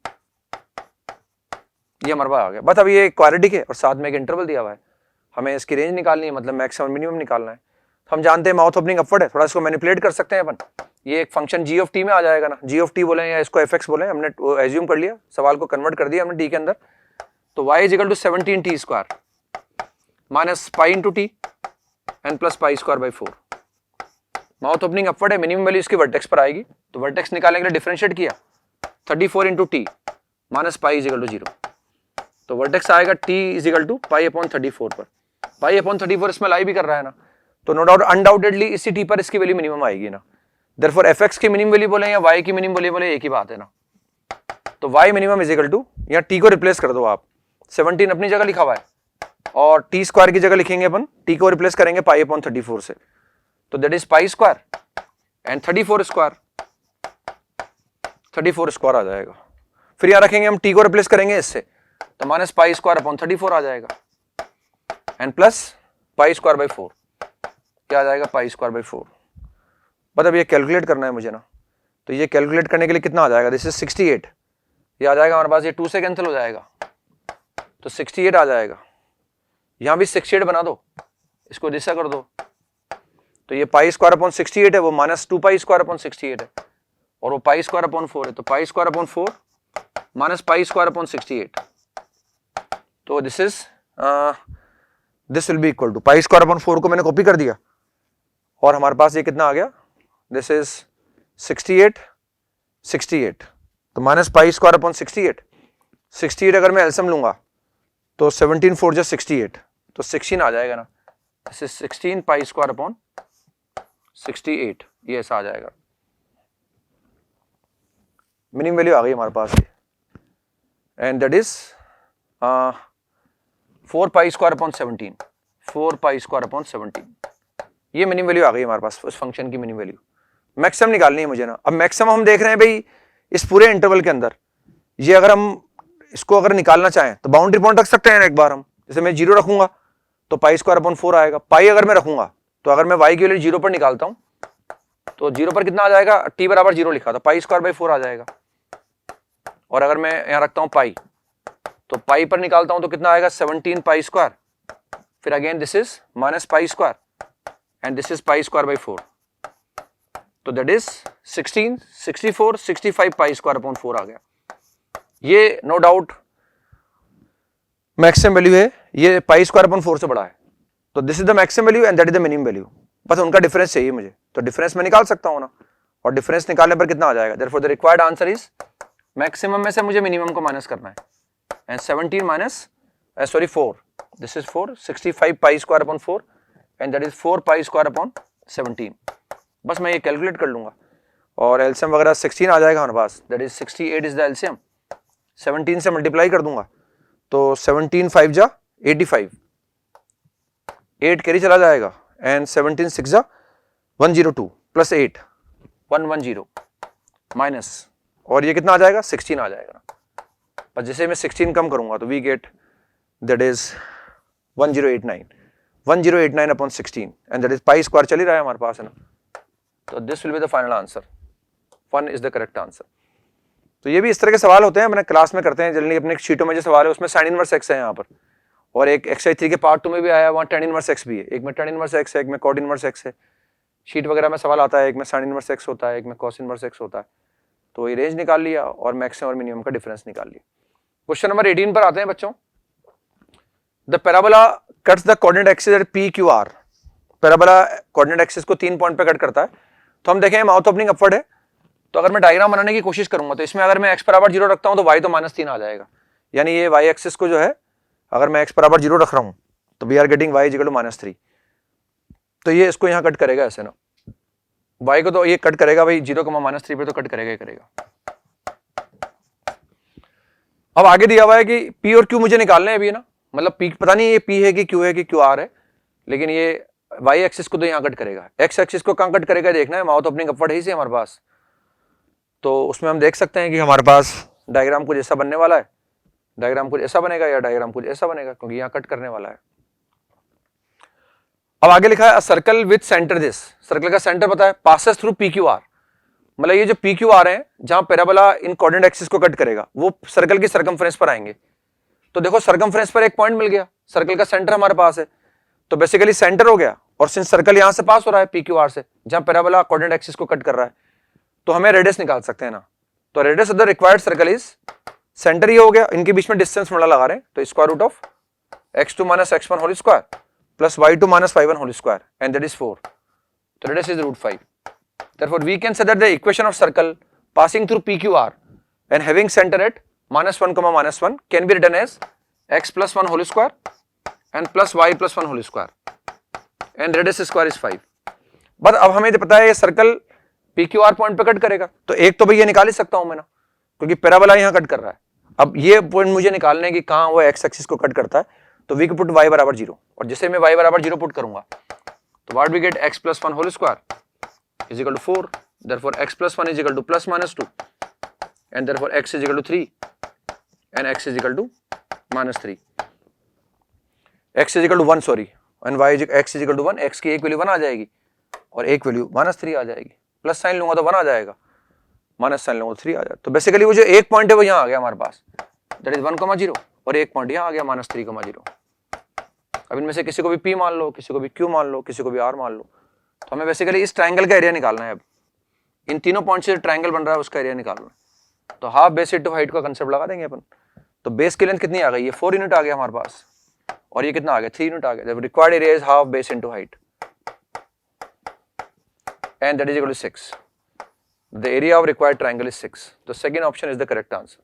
ये हमारे पास आ गया। बस अब ये क्वाड्रेटिक है और साथ में एक इंटरवल दिया हुआ है, हमें इसकी रेंज निकालनी है, मतलब मैक्सिमम मिनिमम निकालना है। तो हम जानते हैं माउथ ओपनिंग अपवर्ड है, थोड़ा इसको मैनिपुलेट कर सकते हैं अपन। ये एक फंक्शन g ऑफ t में आ जाएगा ना, g ऑफ t बोले या इसको fx बोले, हमने एज्यूम कर लिया, सवाल को कन्वर्ट कर दिया हमने t के अंदर। तो y is equal to 17t square minus pi into t and plus pi square by 4। Mouth opening upward है, मिनिमम वैल्यू इसकी वर्टेक्स पर आएगी, तो वर्टेक्स निकालने के लिए डिफरेंशिएट किया, 34 into t minus pi is equal to 0। तो वर्टेक्स आएगा t is equal to pi upon 34 पर, पाई अपॉन 34 इसमें लाई भी कर रहा है ना, तो नो डाउट अनडाउटेडली इसी t पर इसकी वैल्यू मिनिमम आएगी ना। देयरफॉर fx की मिनिमम वैल्यू बोले या y की मिनिमम वैल्यू बोले एक ही बात है ना। तो y minimum is equal to, यहाँ t को रिप्लेस कर दो आप, 17 अपनी जगह लिखा हुआ है और टी स्क्वायर की जगह लिखेंगे अपन, टी को रिप्लेस करेंगे पाई अपॉन 34 से, तो that is pi square and 34 square, 34 square आ जाएगा। फिर यहां रखेंगे हम टी को रिप्लेस करेंगे इससे, तो माइनस पाई स्क्वायर अपॉन 34 आ जाएगा and plus pi square by 4, क्या आ जाएगा पाई स्क्वायर बाई 4। मतलब ये कैलकुलेट करना है मुझे ना, तो ये कैलकुलेट करने के लिए कितना आ जाएगा, दिस इज 68, ये आ जाएगा हमारे पास, ये 2 से कैंसिल हो जाएगा तो 68 आ जाएगा। यहां भी 68 बना दो, इसको दिशा कर दो, तो ये पाई स्क्वायर अपॉन 68 है, वो माइनस 2 पाई स्क्वायर अपॉन 68 है, और वो पाई स्क्वायर अपॉन 4 है, तो pi square upon 4 minus pi square upon 68, तो this will be equal to pi square upon 4 को मैंने कॉपी कर दिया और हमारे पास ये कितना आ गया, दिस इज 68 तो माइनस पाई स्क्वायर अपॉन 68 अगर मैं एलसीएम लूंगा तो 17 4 जा 68 तो 16 आ जाएगा ना, this is 16 pi square upon 68, ये ऐसा आ जाएगा। मिनिमम वैल्यू आ गई हमारे पास ये, and that is 4 pi square upon 17, 4 pi square upon 17, ये मिनिमम वैल्यू आ गई हमारे पास उस फंक्शन की मिनिमम वैल्यू। मैक्सिमम निकालनी है मुझे ना। अब मैक्सिमम हम देख रहे हैं भाई इस पूरे इंटरवल के अंदर, ये अगर हम इसको अगर निकालना चाहें तो बाउंड्री पॉइंट रख सकते हैं एक बार हम, जैसे मैं 0 रखूंगा तो पाई स्क्वायर अपॉन 4 आएगा, पाई अगर मैं रखूंगा तो अगर मैं y की वैल्यू 0 पर निकालता हूं तो 0 पर कितना आ जाएगा, t बराबर 0 लिखा था, पाई स्क्वायर बाई 4 आ जाएगा। और अगर मैं यहां रखता हूं पाई, तो पाई पर निकालता हूं तो कितना आएगा 17 पाई स्क्वायर, फिर again this is minus pi square and this is pi square by 4, तो that is 16 64 65 pi square upon 4 आ गया। ये नो डाउट मैक्सिमम वैल्यू है, ये पाई स्क्वायर अपॉन 4 से बड़ा है, तो this is the maximum value and that is the minimum value. बस उनका डिफरेंस चाहिए मुझे, तो डिफरेंस मैं निकाल सकता हूं ना, और डिफरेंस निकालने पर कितना आ जाएगा, therefore the required answer is maximum में से मुझे मिनिमम को माइनस करना है, and 17 minus 4, this is 4 65 pi square upon 4 and that is 4 pi square upon 17। बस मैं ये कैलकुलेट कर लूंगा और एलसीएम वगैरह 16 आ जाएगा हमारे पास, that is 68 is the LCM, 17 से मल्टीप्लाई कर दूंगा तो 17 5 जा 85, 8 कैरी चला जाएगा एंड 17 6 जा 102 प्लस 8 110 माइनस, और ये कितना आ जाएगा 16 आ जाएगा। पर जैसे मैं 16 कम करूंगा तो we get that is 1089 upon 16 and that is pi square चल ही रहा है हमारे पास है ना, तो this will be the final answer, 1 is the correct answer. तो ये भी इस तरह के सवाल होते हैं, अपने क्लास में करते हैं जनरली, अपने शीटों में जो सवाल है उसमें साइन इनवर्स एक्स है यहाँ पर, और एक एक्सरसाइज 3 के पार्ट 2 में भी आया, वहाँ tan इनवर्स एक्स भी है, एक में tan इनवर्स एक्स है, एक में cot इनवर्स एक्स है। शीट वगैरह में सवाल आता है, एक में sin इनवर्स एक्स होता है, एक में cos इनवर्स एक्स होता है। तो ये रेंज निकाल लिया और मैक्सिमम और मिनिमम का डिफरेंस निकाल लिया। क्वेश्चन नंबर 18 पर आते हैं बच्चों। The parabola cuts the coordinate axis at PQR। Parabola coordinate axis को 3 पॉइंट पे कट करता है। तो हम देखें माउथ ओपनिंग अपवर्ड है, तो अगर मैं डायग्राम बनाने की कोशिश करूंगा तो इसमें अगर मैं x बराबर 0 रखता हूं तो y तो -3 आ जाएगा, यानी ये y एक्सिस को जो है अगर मैं x बराबर 0 रख रहा हूं तो we are getting y equal to -3, तो ये इसको यहां कट करेगा ऐसे ना, y को तो ये कट करेगा भाई 0, -3 पे तो कट करेगा ही करेगा। अब आगे दिया हुआ है कि p और q मुझे निकालने हैं अभी ना, मतलब p पता नहीं ये p है कि q है कि qr है, लेकिन ये y एक्सिस को तो यहां कट करेगा, x एक्सिस को कहां कट करेगा देखना है, माउथ ओपनिंग अपवर्ड है इसे हमारे पास, तो उसमें हम देख सकते हैं कि हमारे पास डायग्राम कुछ ऐसा बनने वाला है, डायग्राम कुछ ऐसा बनेगा या डायग्राम कुछ ऐसा बनेगा, क्योंकि यहां कट करने वाला है। अब आगे लिखा है a circle with centre this, circle का सेंटर पता है, पासेस थ्रू PQR, मतलब ये जो PQR है जहां पैराबोला इन कोऑर्डिनेट एक्सिस को कट करेगा वो सर्कल की सर्कमफ्रेंस पर आएंगे। तो देखो सर्कमफ्रेंस पर एक पॉइंट मिल गया, सर्कल का सेंटर हमारे पास है, तो बेसिकली सेंटर हो गया, और सिंस सर्कल यहां से पास हो रहा है PQR से जहां पैराबोला कोऑर्डिनेट एक्सिस को कट कर रहा है, तो हमें रेडियस निकाल सकते हैं ना। तो radius of the required circle is, centre ये हो गया, इनके बीच में डिस्टेंस फॉर्मूला लगा रहे हैं, तो square root of x2 - x1 whole square plus y2 - y1 whole square and that is 4, तो radius is √5। therefore we can say that the equation of circle passing through PQR and having center at -1, -1 can be written as x plus 1 whole square and plus y plus 1 whole square and radius square is 5। But अब हमें पता है ये circle PQR point पे cut करेगा, तो एक तो भैया निकाल ही सकता हूं मैं ना, क्योंकि पैराबोला यहां कट कर रहा है। अब ये पॉइंट मुझे निकालना है कि कहां वो x एक्सिस को कट करता है, तो वी पुट y बराबर 0, और जैसे मैं y बराबर 0 पुट करूंगा तो what we get x plus 1 whole square is equal to 4, therefore x plus 1 is equal to plus -2 and therefore x is equal to 3 and x is equal to -3, x is equal to 1 sorry and y is x is equal to 1, x की एक value 1 आ जाएगी और एक value -3 आ जाएगी, plus sign लूंगा तो 1 आ जाएगा, minus sign लूंगा तो 3 आ जाएगा। तो बेसिकली वो जो एक पॉइंट है वो यहाँ आ गया हमारे पास, दैट इज 1,0 और एक पॉइंट यहाँ आ गया -3,0। अब इनमें से किसी को भी p मान लो, किसी को भी q मान लो, किसी को भी r मान लो, तो हमें बेसिकली इस ट्रायंगल का एरिया निकालना है। अब इन तीनों पॉइंट से ट्रायंगल बन रहा है उसका एरिया निकालना है। तो हाफ बेस इंटू हाइट का कंसेप्ट लगा देंगे अपन। तो बेस की लेंथ कितनी आ गई, ये 4 यूनिट आ गया हमारे पास, और ये कितना आ गया 3 यूनिट आ गया। Required area is half base into height and that is equal to 6. The area of required triangle is 6. The second option is the correct answer.